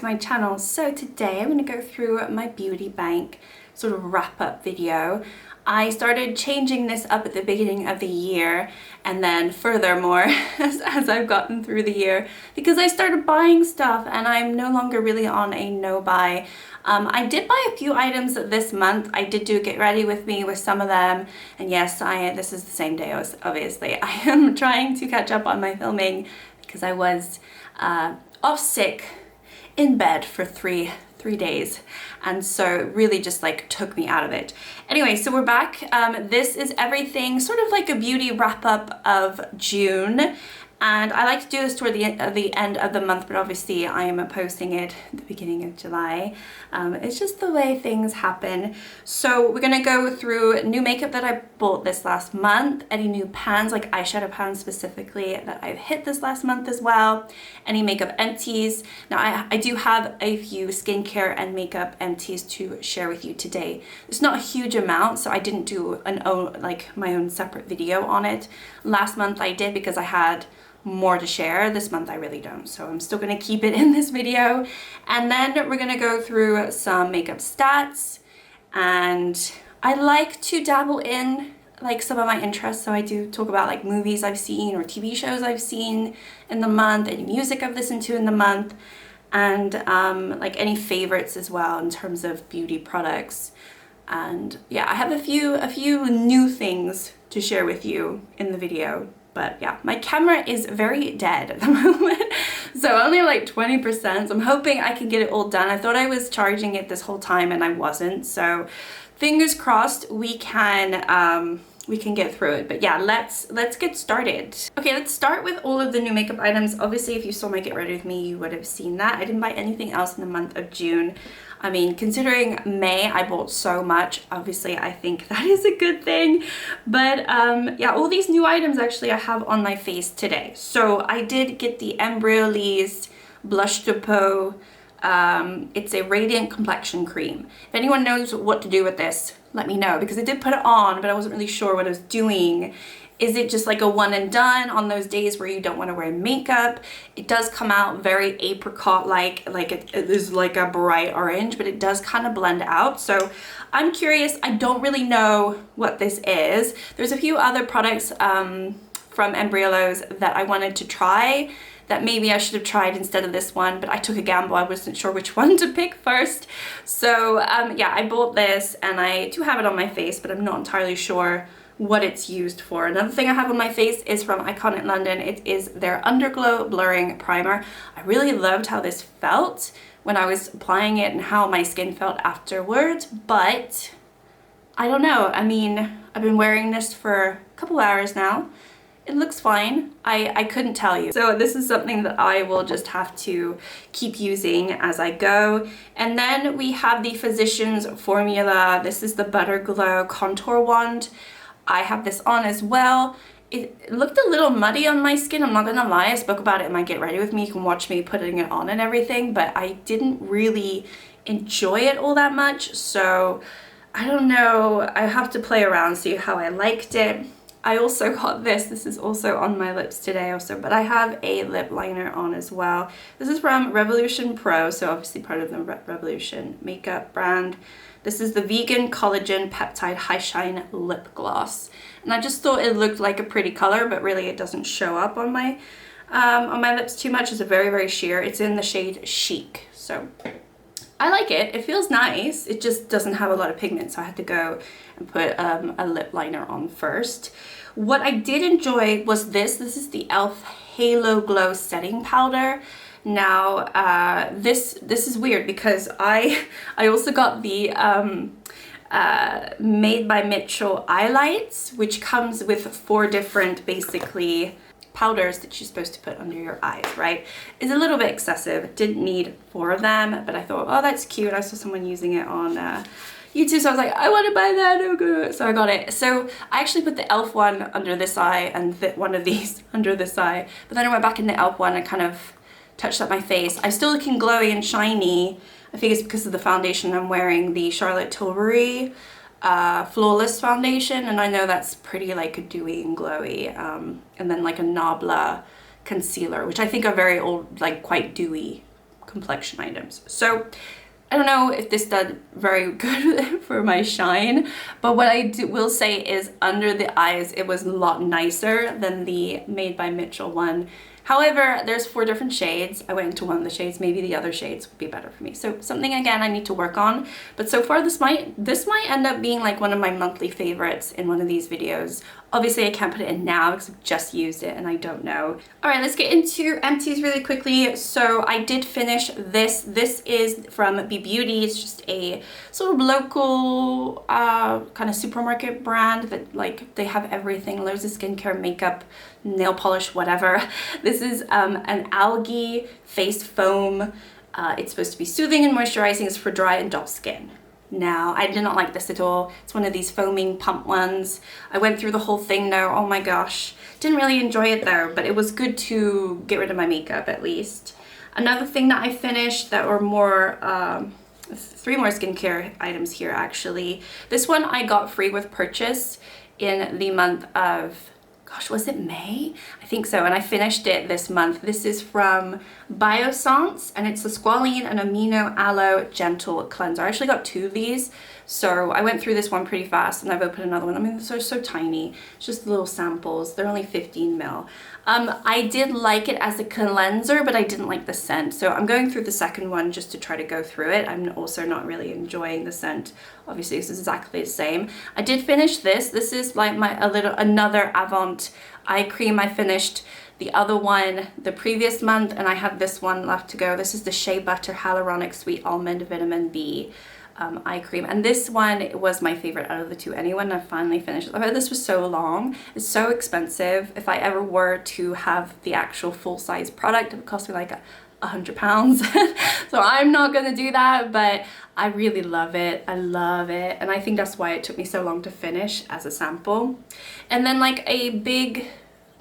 my channel. So today I'm going to go through my beauty bank sort of wrap up video. I started changing this up at the beginning of the year and then furthermore as I've gotten through the year because I started buying stuff and I'm no longer really on a no buy. I did buy a few items this month. I did do Get Ready With Me with some of them, and yes, this is the same day obviously. I am trying to catch up on my filming because I was off sick in bed for three days, and so it really just like took me out of it. Anyway, so we're back. This is everything sort of like a beauty wrap up of June, and I like to do this toward the end of the month, but obviously I am posting it at the beginning of July. It's just the way things happen. So we're gonna go through new makeup that I bought this last month, any new pans, like eyeshadow pans specifically, that I've hit this last month as well, any makeup empties. Now I do have a few skincare and makeup empties to share with you today. It's not a huge amount, so I didn't do my own separate video on it. Last month I did because I had more to share. This month I really don't, so I'm still going to keep it in this video. And then we're going to go through some makeup stats, and I like to dabble in like some of my interests, so I do talk about like movies I've seen or TV shows I've seen in the month, any music I've listened to in the month, and like any favorites as well in terms of beauty products. And yeah, I have a few new things to share with you in the video. But yeah, my camera is very dead at the moment, so only like 20%. So I'm hoping I can get it all done. I thought I was charging it this whole time and I wasn't, so fingers crossed we can get through it. But yeah, let's get started. Okay, let's start with all of the new makeup items. Obviously, if you saw my Get Ready With Me, you would have seen that. I didn't buy anything else in the month of June. I mean, considering May, I bought so much. Obviously, I think that is a good thing. But yeah, all these new items actually I have on my face today. So I did get the Embryolisse Blush de Peau. It's a radiant complexion cream. If anyone knows what to do with this, let me know, because I did put it on, but I wasn't really sure what I was doing. Is it just like a one and done on those days where you don't want to wear makeup? It does come out very apricot-like, it is like a bright orange, but it does kind of blend out. So I'm curious. I don't really know what this is. There's a few other products from Embryolisse that I wanted to try that maybe I should have tried instead of this one, but I took a gamble. I wasn't sure which one to pick first. So yeah, I bought this and I do have it on my face, but I'm not entirely sure what it's used for. Another thing I have on my face is from Iconic London. It is their Underglow Blurring Primer. I really loved how this felt when I was applying it and how my skin felt afterwards, but I don't know. I mean, I've been wearing this for a couple hours now. It looks fine. I couldn't tell you. So this is something that I will just have to keep using as I go. And then we have the Physicians Formula. This is the Butter Glow Contour Wand. I have this on as well. It looked a little muddy on my skin, I'm not gonna lie. I spoke about it in my Get Ready With Me. You can watch me putting it on and everything, but I didn't really enjoy it all that much. So I don't know, I have to play around, see how I liked it. I also got this is also on my lips today also, but I have a lip liner on as well. This is from Revolution Pro, so obviously part of the Revolution makeup brand. This is the Vegan Collagen Peptide High Shine Lip Gloss. And I just thought it looked like a pretty color, but really it doesn't show up on my lips too much. It's a very, very sheer. It's in the shade Chic. So I like it. It feels nice. It just doesn't have a lot of pigment, so I had to go and put a lip liner on first. What I did enjoy was this. This is the e.l.f. Halo Glow Setting Powder. Now, this is weird because I also got the Made by Mitchell eye lights, which comes with 4 different basically powders that you're supposed to put under your eyes, right? It's a little bit excessive. Didn't need 4 of them, but I thought, oh, that's cute. I saw someone using it on YouTube, so I was like, I want to buy that. Oh, good. So I got it. So I actually put the e.l.f. one under this eye and one of these under this eye, but then I went back in the e.l.f. one and kind of touched up my face. I'm still looking glowy and shiny. I think it's because of the foundation I'm wearing, the Charlotte Tilbury Flawless foundation, and I know that's pretty like dewy and glowy. And then like a Nabla Concealer, which I think are very old, like quite dewy complexion items. So I don't know if this did very good for my shine, but what I will say is under the eyes, it was a lot nicer than the Made by Mitchell one. However, there's 4 different shades. I went into one of the shades, maybe the other shades would be better for me. So something, again, I need to work on. But so far, this might end up being like one of my monthly favorites in one of these videos. Obviously, I can't put it in now because I've just used it and I don't know. All right, let's get into empties really quickly. So I did finish this. This is from Be Beauty. It's just a sort of local kind of supermarket brand that like they have everything, loads of skincare, makeup, nail polish, whatever. This is an algae face foam. It's supposed to be soothing and moisturizing. It's for dry and dull skin. Now, I did not like this at all. It's one of these foaming pump ones. I went through the whole thing though. Oh my gosh. Didn't really enjoy it though, but it was good to get rid of my makeup at least. Another thing that I finished that were more, 3 more skincare items here actually. This one I got free with purchase in the month of, gosh, was it May? I think so, and I finished it this month. This is from Biossance, and it's a squalene and amino aloe gentle cleanser. I actually got 2 of these, so I went through this one pretty fast, and I've opened another one. I mean, they're so tiny. It's just little samples. They're only 15 ml. I did like it as a cleanser, but I didn't like the scent. So I'm going through the second one just to try to go through it. I'm also not really enjoying the scent. Obviously, this is exactly the same. I did finish this. This is like another Avant eye cream. I finished the other one the previous month, and I have this one left to go. This is the Shea Butter Hyaluronic Sweet Almond Vitamin B eye cream, and this one was my favorite out of the 2 anyway, and I finally finished it. I heard this was so long. It's so expensive. If I ever were to have the actual full-size product, it would cost me like £100. So I'm not gonna do that, but I really love it. I love it, and I think that's why it took me so long to finish as a sample. And then like a big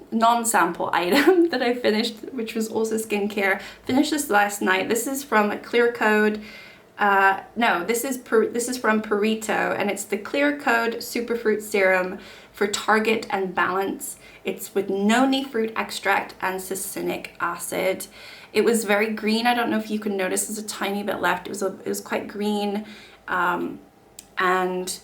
non-sample item that I finished, which was also skincare. Finished this last night. This is from Clear Code. No, this is from Purito, and it's the Clear Code Superfruit Serum for Target and Balance. It's with noni fruit extract and succinic acid. It was very green. I don't know if you can notice, there's a tiny bit left. It was quite green, and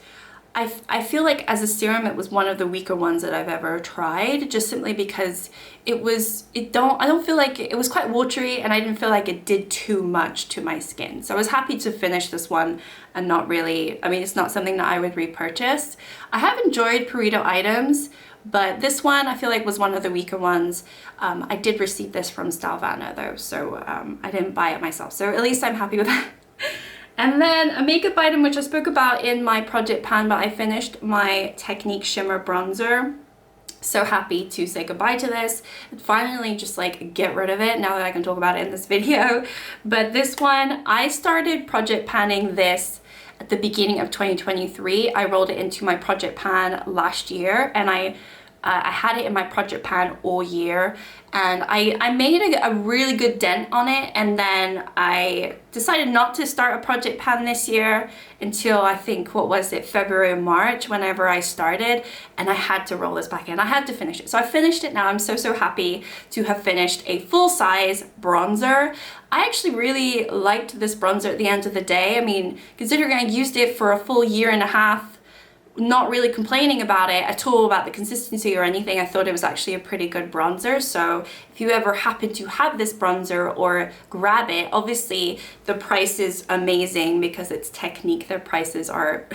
I feel like as a serum it was one of the weaker ones that I've ever tried, just simply because I don't feel like it was quite watery, and I didn't feel like it did too much to my skin. So I was happy to finish this one and not really, I mean, it's not something that I would repurchase. I have enjoyed Purito items, but this one I feel like was one of the weaker ones. I did receive this from Stalvana though, so I didn't buy it myself. So at least I'm happy with that. And then a makeup item which I spoke about in my project pan, but I finished my Technique Shimmer Bronzer. So happy to say goodbye to this and finally just like get rid of it now that I can talk about it in this video. But this one, I started project panning this at the beginning of 2023. I rolled it into my project pan last year, and I had it in my project pan all year, and I made a really good dent on it, and then I decided not to start a project pan this year until I think, what was it, February or March, whenever I started, and I had to roll this back in. I had to finish it. So I finished it now. I'm so happy to have finished a full-size bronzer. I actually really liked this bronzer at the end of the day. I mean, considering I used it for a full year and a half, not really complaining about it at all, about the consistency or anything. I thought it was actually a pretty good bronzer. So if you ever happen to have this bronzer or grab it, obviously the price is amazing because it's Technique. Their prices are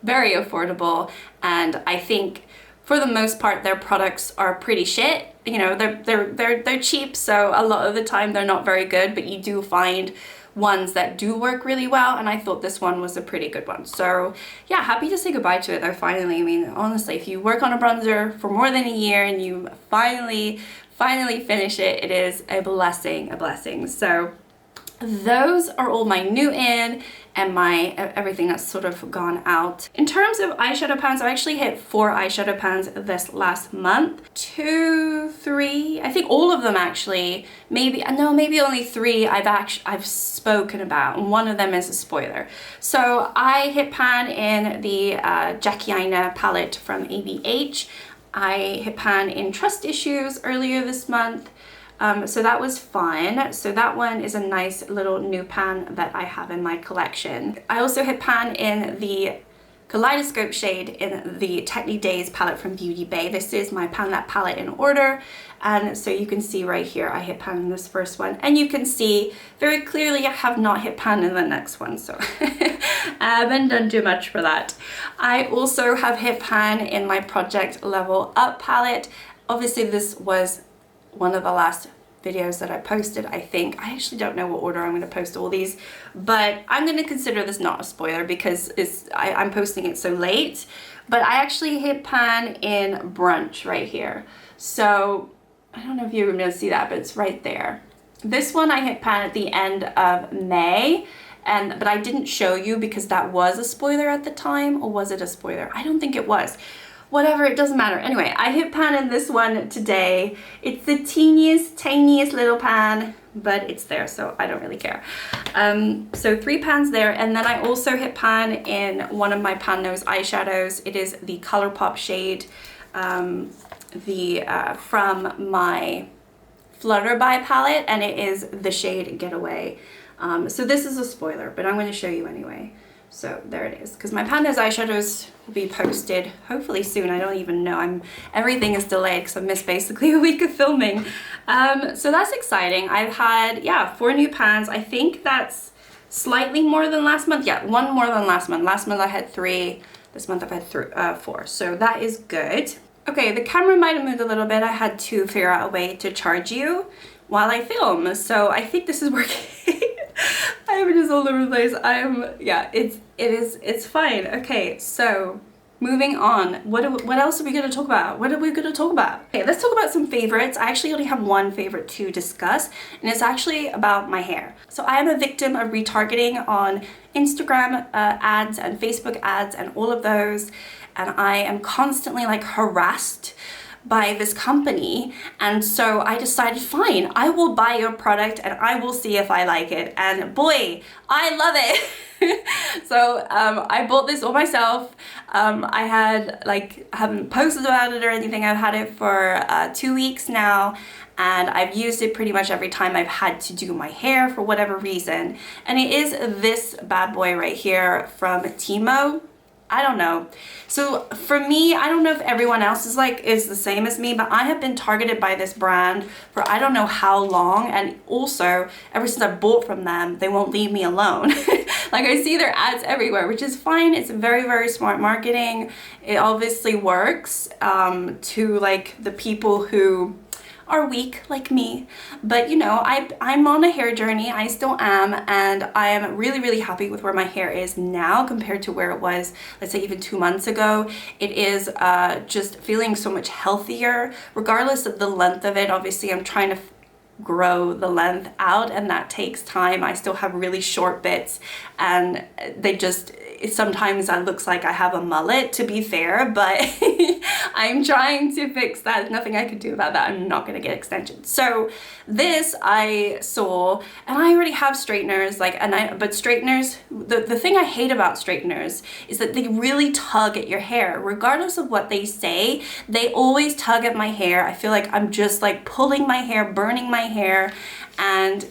very affordable, and I think for the most part their products are pretty shit. You know, they're cheap, so a lot of the time they're not very good, but you do find ones that do work really well, and I thought this one was a pretty good one. So yeah, happy to say goodbye to it though, finally. I mean, honestly, if you work on a bronzer for more than a year and you finally finish it, it is a blessing. So those are all my new in and my everything that's sort of gone out. In terms of eyeshadow pans, I actually hit 4 eyeshadow pans this last month. 2, 3, I think all of them actually. Maybe only 3 I've spoken about, and one of them is a spoiler. So I hit pan in the Jackie Aina palette from ABH. I hit pan in Trust Issues earlier this month. So that was fun. So that one is a nice little new pan that I have in my collection. I also hit pan in the Kaleidoscope shade in the Technique Days palette from Beauty Bay. This is my Pan That palette in order, and so you can see right here I hit pan in this first one, and you can see very clearly I have not hit pan in the next one, so I haven't done too much for that. I also have hit pan in my Project Level Up palette. Obviously this was one of the last videos that I posted, I think. I actually don't know what order I'm going to post all these, but I'm going to consider this not a spoiler because I'm posting it so late. But I actually hit pan in Brunch right here. So I don't know if you're going to see that, but it's right there. This one I hit pan at the end of May, but I didn't show you because that was a spoiler at the time, or was it a spoiler? I don't think it was. Whatever, it doesn't matter. Anyway, I hit pan in this one today. It's the teeniest, tiniest little pan, but it's there, so I don't really care. So 3 pans there, and then I also hit pan in one of my Pan Nose eyeshadows. It is the ColourPop shade, from my Flutterby palette, and it is the shade Getaway. So this is a spoiler, but I'm going to show you anyway. So there it is, because my Pan Nose eyeshadows will be posted hopefully soon. I don't even know. Everything is delayed because I missed basically a week of filming. So that's exciting. I've had, yeah, 4 new pans. I think that's slightly more than last month. Yeah, 1 more than last month. Last month I had 3. This month I've had 4. So that is good. Okay, the camera might have moved a little bit. I had to figure out a way to charge you while I film. So I think this is working. I'm just all over the place. Yeah, it's fine. Okay, so moving on. What else are we going to talk about? What are we going to talk about? Okay, let's talk about some favorites. I actually only have one favorite to discuss, and it's actually about my hair. So I am a victim of retargeting on Instagram ads and Facebook ads and all of those, and I am constantly like harassed by this company, and so I decided, fine, I will buy your product and I will see if I like it, and boy, I love it. So I bought this all myself. I haven't posted about it or anything. I've had it for 2 weeks now, and I've used it pretty much every time I've had to do my hair for whatever reason, and it is this bad boy right here from Timo. I don't know. So for me, I don't know if everyone else is the same as me, but I have been targeted by this brand for I don't know how long, and also ever since I bought from them, they won't leave me alone. Like, I see their ads everywhere, which is fine. It's very, very smart marketing. It obviously works to like the people who are weak like me, but you know, I'm on a hair journey. I still am, and I am really, really happy with where my hair is now compared to where it was, let's say, even 2 months ago. It is just feeling so much healthier regardless of the length of it. Obviously I'm trying to grow the length out, and that takes time. I still have really short bits, and sometimes that looks like I have a mullet, to be fair, but I'm trying to fix that. There's nothing I can do about that. I'm not going to get extensions. So this I saw, and I already have straighteners, but straighteners, the thing I hate about straighteners is that they really tug at your hair. Regardless of what they say, they always tug at my hair. I feel like I'm just like pulling my hair, burning my hair, and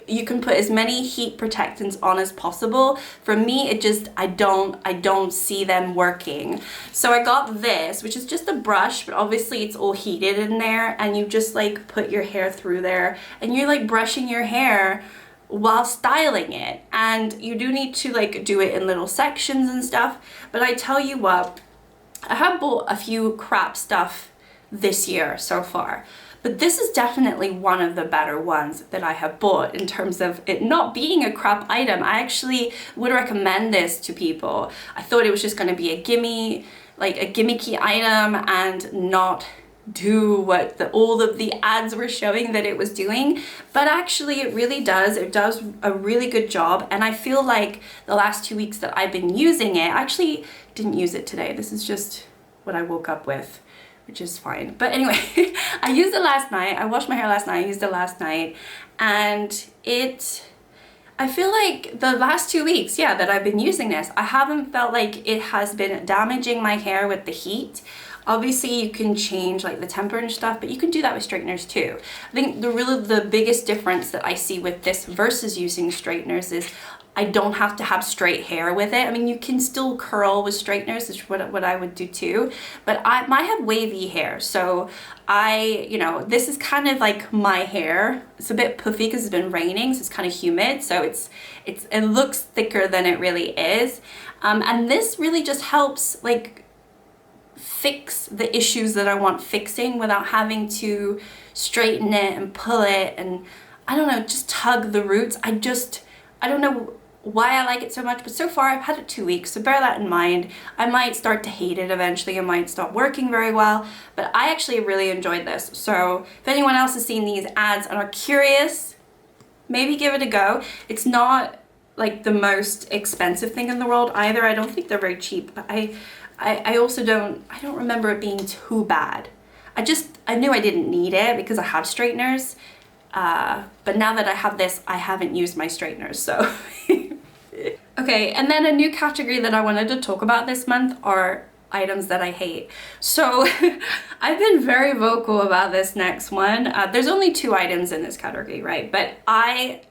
you can put as many heat protectants on as possible. For me, I don't see them working. So I got this, which is just a brush, but obviously it's all heated in there, and you just like put your hair through there, and you're like brushing your hair while styling it. And you do need to like do it in little sections and stuff, but I tell you what, I have bought a few crap stuff this year so far, but this is definitely one of the better ones that I have bought in terms of it not being a crap item. I actually would recommend this to people. I thought it was just going to be a gimmicky item and not do what all of the ads were showing that it was doing, but actually it really does. It does a really good job, and I feel like the last 2 weeks that I've been using it, I actually didn't use it today. This is just what I woke up with, which is fine. But anyway, I used it last night. I washed my hair last night. I used it last night, and I feel like the last 2 weeks, yeah, that I've been using this, I haven't felt like it has been damaging my hair with the heat. Obviously you can change like the temper and stuff, but you can do that with straighteners too. I think the biggest difference that I see with this versus using straighteners is I don't have to have straight hair with it. I mean, you can still curl with straighteners, is what I would do too, but I have wavy hair, so you know, this is kind of like my hair. It's a bit puffy because it's been raining, so it's kind of humid, so it looks thicker than it really is, and this really just helps like fix the issues that I want fixing without having to straighten it and pull it and, I don't know, just tug the roots. I don't know why I like it so much, but so far I've had it 2 weeks, so bear that in mind. I might start to hate it eventually, it might stop working very well, but I actually really enjoyed this. So if anyone else has seen these ads and are curious, maybe give it a go. It's not like the most expensive thing in the world either. I don't think they're very cheap, but I also don't remember it being too bad. I knew I didn't need it because I have straighteners, but now that I have this, I haven't used my straighteners, so. Okay, and then a new category that I wanted to talk about this month are items that I hate. So I've been very vocal about this next one. There's only 2 items in this category, right? But I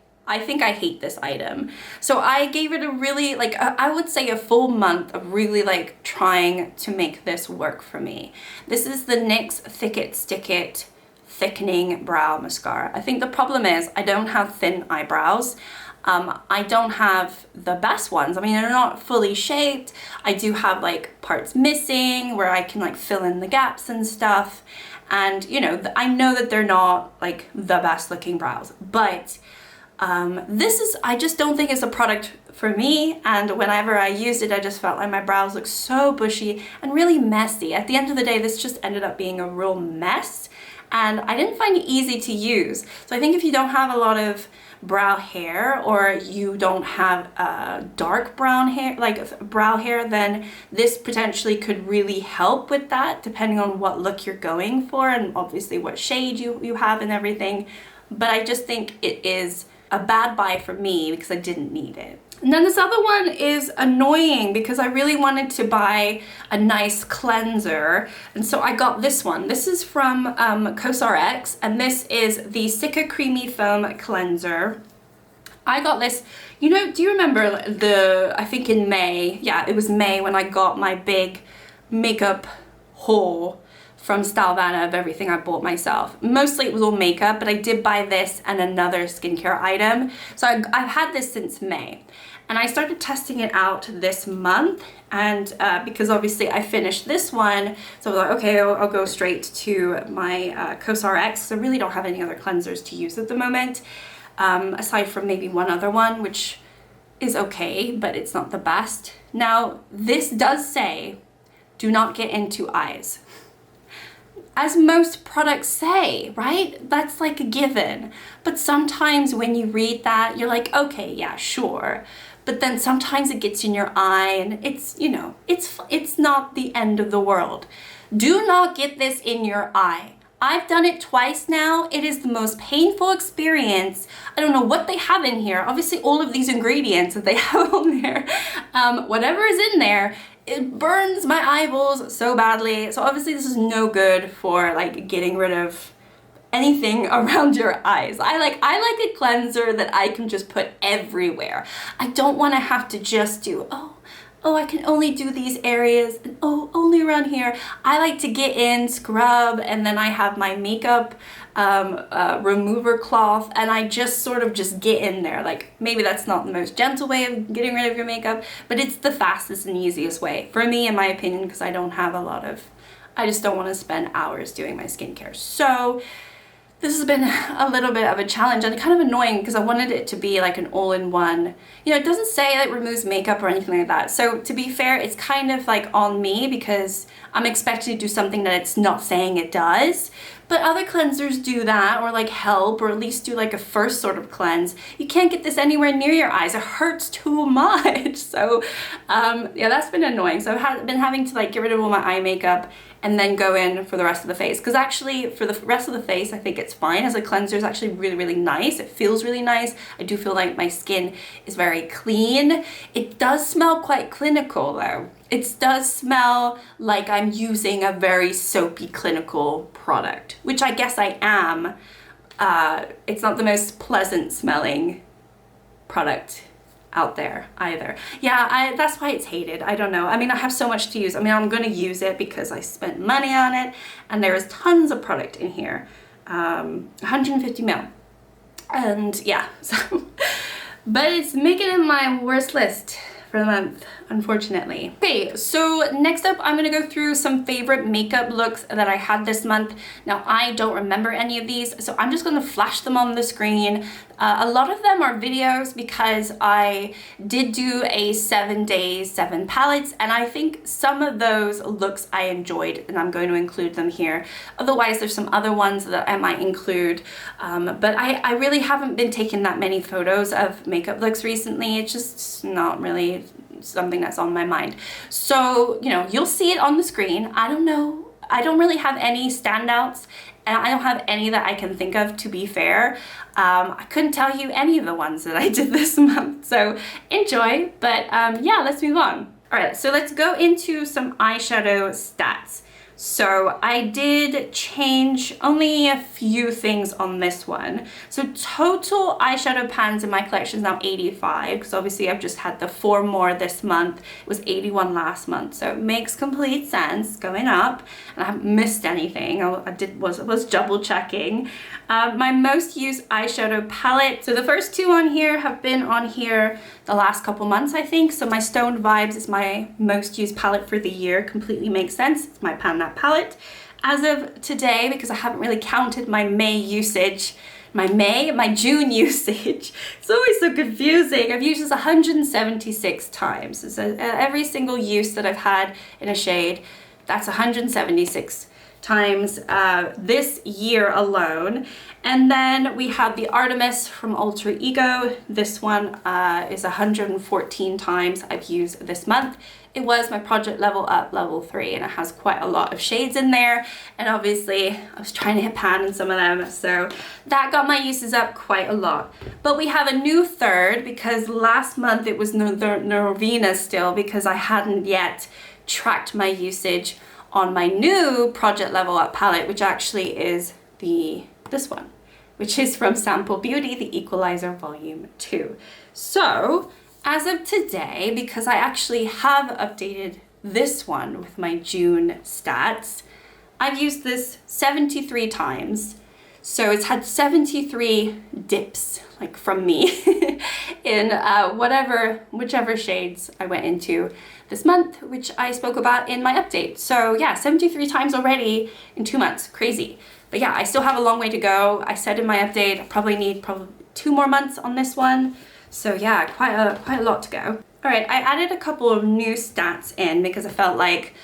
think I hate this item. So I gave it a really, like, I would say a full month of really like trying to make this work for me. This is the NYX Thick It Stick It Thickening Brow Mascara. I think the problem is I don't have thin eyebrows. I don't have the best ones. I mean, they're not fully shaped. I do have like parts missing where I can like fill in the gaps and stuff. And you know, I know that they're not like the best looking brows, but I just don't think it's a product for me. And whenever I used it, I just felt like my brows looked so bushy and really messy. At the end of the day, this just ended up being a real mess. And I didn't find it easy to use. So I think if you don't have a lot of brow hair, or you don't have dark brown hair, like brow hair, then this potentially could really help with that, depending on what look you're going for and obviously what shade you have and everything. But I just think it is a bad buy for me because I didn't need it. And then this other one is annoying because I really wanted to buy a nice cleanser, and so I got this one. This is from CosRX, and this is the Sicca Creamy Foam Cleanser. I got this, you know, do you remember I think in May, yeah, it was May when I got my big makeup haul from Stylevana of everything I bought myself. Mostly it was all makeup, but I did buy this and another skincare item. So I've had this since May. And I started testing it out this month, and because obviously I finished this one, so I was like, okay, I'll go straight to my CosRX. So I really don't have any other cleansers to use at the moment, aside from maybe one other one, which is okay, but it's not the best. Now, this does say, do not get into eyes. As most products say, right? That's like a given. But sometimes when you read that, you're like, okay, yeah, sure. But then sometimes it gets in your eye, and it's, you know, it's not the end of the world. Do not get this in your eye. I've done it twice now. It is the most painful experience. I don't know what they have in here. Obviously all of these ingredients that they have on there, whatever is in there, it burns my eyeballs so badly. So obviously this is no good for like getting rid of anything around your eyes. I like a cleanser that I can just put everywhere. I don't want to have to just do, oh, I can only do these areas, and oh, only around here. I like to get in, scrub, and then I have my makeup remover cloth, and I just sort of just get in there. Like, maybe that's not the most gentle way of getting rid of your makeup, but it's the fastest and easiest way for me, in my opinion, because I don't have I just don't want to spend hours doing my skincare. So this has been a little bit of a challenge and kind of annoying because I wanted it to be like an all-in-one. You know, it doesn't say it removes makeup or anything like that. So to be fair, it's kind of like on me because I'm expected to do something that it's not saying it does. But other cleansers do that, or like help, or at least do like a first sort of cleanse. You can't get this anywhere near your eyes. It hurts too much. So yeah, that's been annoying. So I've been having to like get rid of all my eye makeup and then go in for the rest of the face. Because actually for the rest of the face, I think it's fine. As a cleanser, it's actually really, really nice. It feels really nice. I do feel like my skin is very clean. It does smell quite clinical though. It does smell like I'm using a very soapy clinical product, which I guess I am. It's not the most pleasant smelling product out there either. Yeah, that's why it's hated. I don't know. I mean, I have so much to use. I mean, I'm gonna use it because I spent money on it, and there is tons of product in here. 150 ml. And yeah, so, but it's making it in my worst list for the month, unfortunately. Okay, so next up, I'm gonna go through some favorite makeup looks that I had this month. Now, I don't remember any of these, so I'm just gonna flash them on the screen. A lot of them are videos because I did do a 7 days, 7 palettes, and I think some of those looks I enjoyed, and I'm going to include them here. Otherwise, there's some other ones that I might include, but I really haven't been taking that many photos of makeup looks recently. It's just not really something that's on my mind. So, you know, you'll see it on the screen. I don't know. I don't really have any standouts, and I don't have any that I can think of, to be fair. I couldn't tell you any of the ones that I did this month, so enjoy. But yeah, let's move on. All right, so let's go into some eyeshadow stats. So I did change only a few things on this one. So total eyeshadow pans in my collection is now 85, because obviously I've just had the 4 more this month. It was 81 last month, so it makes complete sense going up, and I haven't missed anything. I was double checking. My most used eyeshadow palette. So the first 2 on here have been on here the last couple months, I think. So my Stoned Vibes is my most used palette for the year. Completely makes sense. It's my Pan That palette. As of today, because I haven't really counted my May usage, my June usage, it's always so confusing. I've used this 176 times. So every single use that I've had in a shade, that's 176 times this year alone. And then we have the Artemis from Alter Ego. This one is 114 times I've used this month. It was my Project Level Up Level 3, and it has quite a lot of shades in there. And obviously I was trying to hit pan in some of them, so that got my uses up quite a lot. But we have a new third, because last month it was Norvina still, because I hadn't yet tracked my usage on my new Project Level Up palette, which actually is this one, which is from Sample Beauty, the Equalizer Volume 2. So as of today, because I actually have updated this one with my June stats, I've used this 73 times. So it's had 73 dips, like from me, in whichever shades I went into this month, which I spoke about in my update. So yeah, 73 times already in 2 months, crazy. But yeah, I still have a long way to go. I said in my update, I probably need 2 more months on this one. So yeah, quite a lot to go. All right, I added a couple of new stats in because I felt like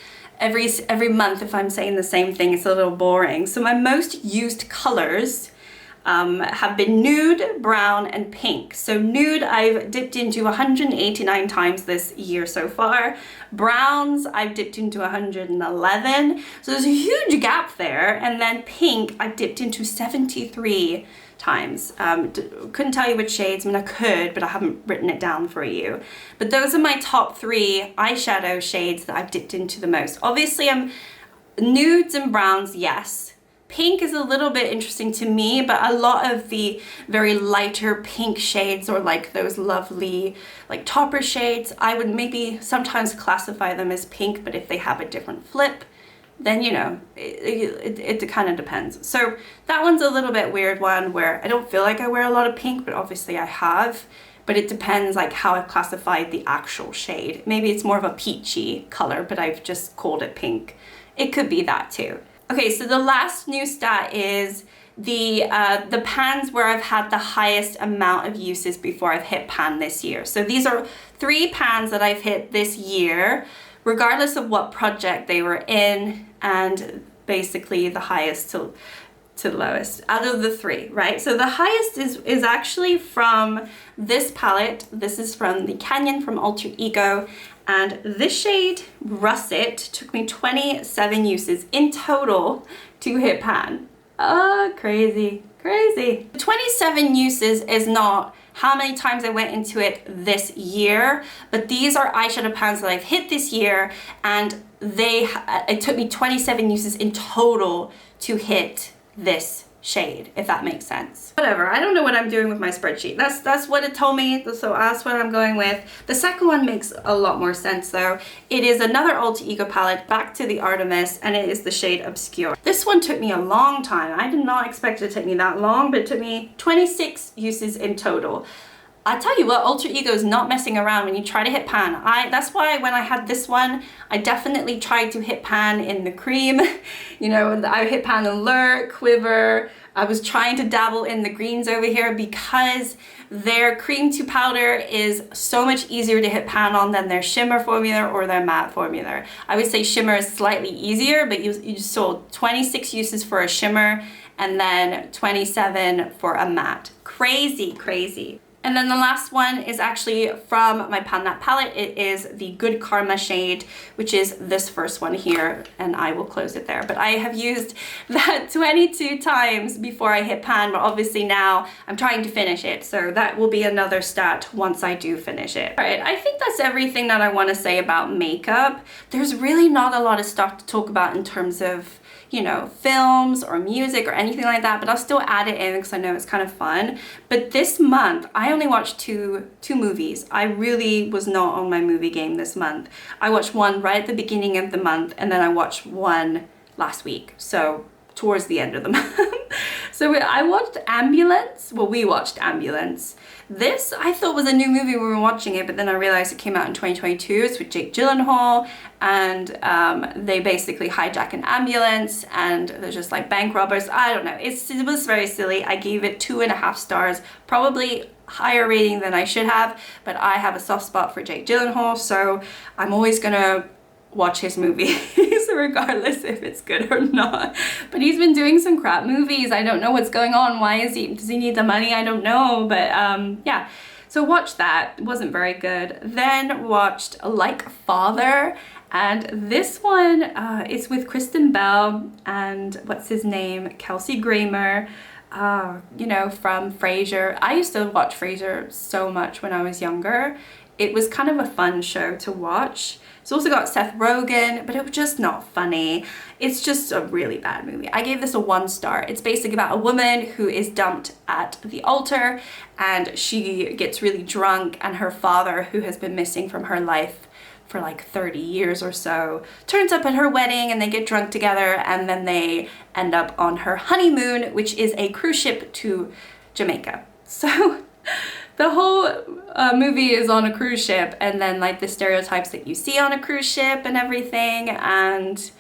every month, if I'm saying the same thing, it's a little boring. So my most used colors have been nude, brown, and pink. So nude I've dipped into 189 times this year so far. Browns I've dipped into 111. So there's a huge gap there. And then pink I've dipped into 73 times. Couldn't tell you which shades. I mean, I could, but I haven't written it down for you. But those are my top 3 eyeshadow shades that I've dipped into the most. Obviously, nudes and browns, yes. Pink is a little bit interesting to me, but a lot of the very lighter pink shades, or like those lovely like topper shades, I would maybe sometimes classify them as pink, but if they have a different flip, then you know, it kind of depends. So that one's a little bit weird one where I don't feel like I wear a lot of pink, but obviously I have. But it depends like how I've classified the actual shade. Maybe it's more of a peachy color, but I've just called it pink. It could be that too. Okay, so the last new stat is the pans where I've had the highest amount of uses before I've hit pan this year. So these are 3 pans that I've hit this year, regardless of what project they were in, and basically the highest to lowest out of the 3, right? So the highest is actually from this palette. This is from the Canyon from Alter Ego, And this shade, Russet, took me 27 uses in total to hit pan. Crazy, crazy. 27 uses is not how many times I went into it this year, but these are eyeshadow pans that I've hit this year, and it took me 27 uses in total to hit this shade, if that makes sense. Whatever, I don't know what I'm doing with my spreadsheet. That's what it told me, so that's what I'm going with. The second one makes a lot more sense though. It is another Alter Ego palette, back to the Artemis, and it is the shade Obscure. This one took me a long time. I did not expect it to take me that long, but it took me 26 uses in total. I tell you what, Alter Ego is not messing around when you try to hit pan. That's why when I had this one, I definitely tried to hit pan in the cream. You know, I hit pan in Lure, Quiver. I was trying to dabble in the greens over here because their cream to powder is so much easier to hit pan on than their shimmer formula or their matte formula. I would say shimmer is slightly easier, but you sold 26 uses for a shimmer and then 27 for a matte. Crazy, crazy. And then the last one is actually from my Pan That palette. It is the Good Karma shade, which is this first one here, and I will close it there. But I have used that 22 times before I hit pan, but obviously now I'm trying to finish it. So that will be another stat once I do finish it. All right, I think that's everything that I want to say about makeup. There's really not a lot of stuff to talk about in terms of, you know, films or music or anything like that, but I'll still add it in because I know it's kind of fun. But this month, I only watched two movies. I really was not on my movie game this month. I watched one right at the beginning of the month, and then I watched one last week, so towards the end of the month. So I watched Ambulance. Well, we watched Ambulance. This I thought was a new movie when we were watching it, but then I realized it came out in 2022. It's with Jake Gyllenhaal, and they basically hijack an ambulance, and they're just like bank robbers. I don't know. It was very silly. I gave it 2.5 stars, probably higher rating than I should have, but I have a soft spot for Jake Gyllenhaal, so I'm always gonna watch his movies regardless if it's good or not. But he's been doing some crap movies. I don't know what's going on. Does he need the money? I don't know, but yeah. So watched that. It wasn't very good. Then watched Like Father, and this one is with Kristen Bell and what's his name, Kelsey Grammer, you know, from Frasier. I used to watch Frasier so much when I was younger. It was kind of a fun show to watch. It's also got Seth Rogen, but it was just not funny. It's just a really bad movie. I gave this a 1 star. It's basically about a woman who is dumped at the altar, and she gets really drunk, and her father, who has been missing from her life for like 30 years or so, turns up at her wedding, and they get drunk together, and then they end up on her honeymoon, which is a cruise ship to Jamaica. So the whole movie is on a cruise ship, and then like the stereotypes that you see on a cruise ship and everything, and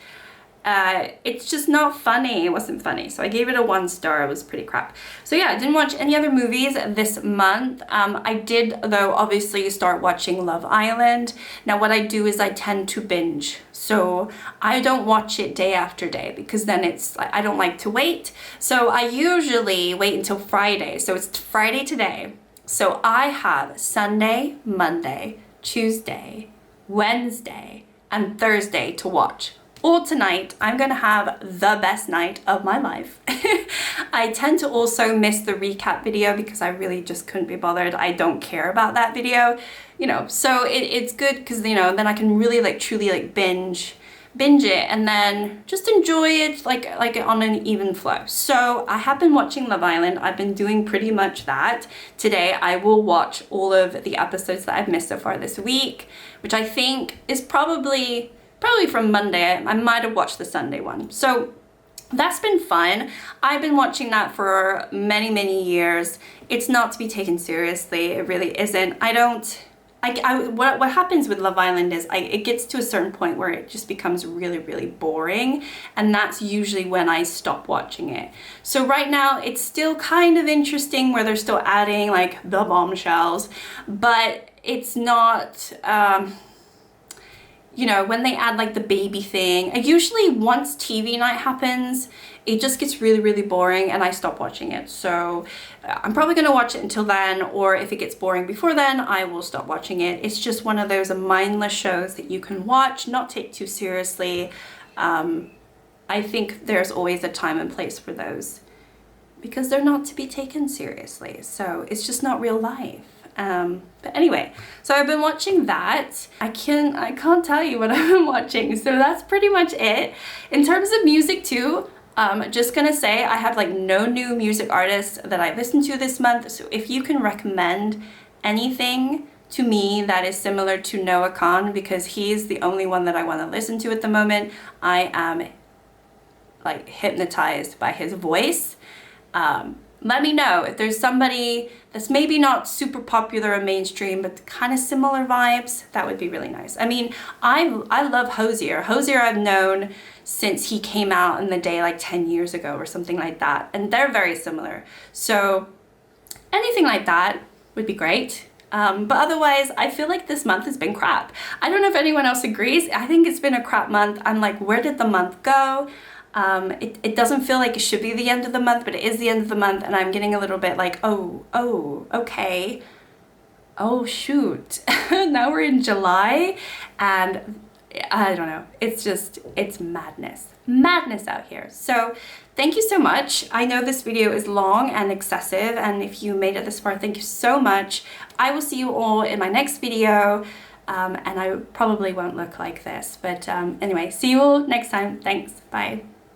it's just not funny. It wasn't funny, so I gave it a 1 star. It was pretty crap. So yeah, I didn't watch any other movies this month. I did though obviously start watching Love Island. Now what I do is I tend to binge, so I don't watch it day after day because then it's like I don't like to wait. So I usually wait until Friday. So it's Friday today. So I have Sunday, Monday, Tuesday, Wednesday, and Thursday to watch. Or tonight, I'm gonna have the best night of my life. I tend to also miss the recap video because I really just couldn't be bothered. I don't care about that video, you know, so it's good because, you know, then I can really like truly like binge it and then just enjoy it like on an even flow. So I have been watching Love Island. I've been doing pretty much that. Today I will watch all of the episodes that I've missed so far this week, which I think is probably from Monday. I might have watched the Sunday one. So that's been fun. I've been watching that for many years. It's not to be taken seriously. It really isn't. What happens with Love Island is it gets to a certain point where it just becomes really boring, and that's usually when I stop watching it. So right now it's still kind of interesting where they're still adding like the bombshells, but it's not you know, when they add like the baby thing, usually once TV night happens, it just gets really, really boring and I stop watching it. So I'm probably gonna watch it until then, or if it gets boring before then, I will stop watching it. It's just one of those mindless shows that you can watch, not take too seriously. I think there's always a time and place for those because they're not to be taken seriously. So it's just not real life. But anyway, so I've been watching that. I can't tell you what I've been watching, so that's pretty much it. In terms of music too, just gonna say I have like no new music artists that I've listened to this month, so if you can recommend anything to me that is similar to Noah Khan, because he's the only one that I want to listen to at the moment. I am like hypnotized by his voice. Let me know if there's somebody that's maybe not super popular or mainstream, but kind of similar vibes. That would be really nice. I mean, I love Hosier. Hosier I've known since he came out in the day like 10 years ago or something like that. And they're very similar. So anything like that would be great. But otherwise, I feel like this month has been crap. I don't know if anyone else agrees. I think it's been a crap month. I'm like, where did the month go? It doesn't feel like it should be the end of the month, but it is the end of the month, and I'm getting a little bit like, oh, okay. Oh, shoot. Now we're in July, and I don't know. It's madness. Madness out here. So thank you so much. I know this video is long and excessive, and if you made it this far, thank you so much. I will see you all in my next video, and I probably won't look like this. But anyway, see you all next time. Thanks. Bye.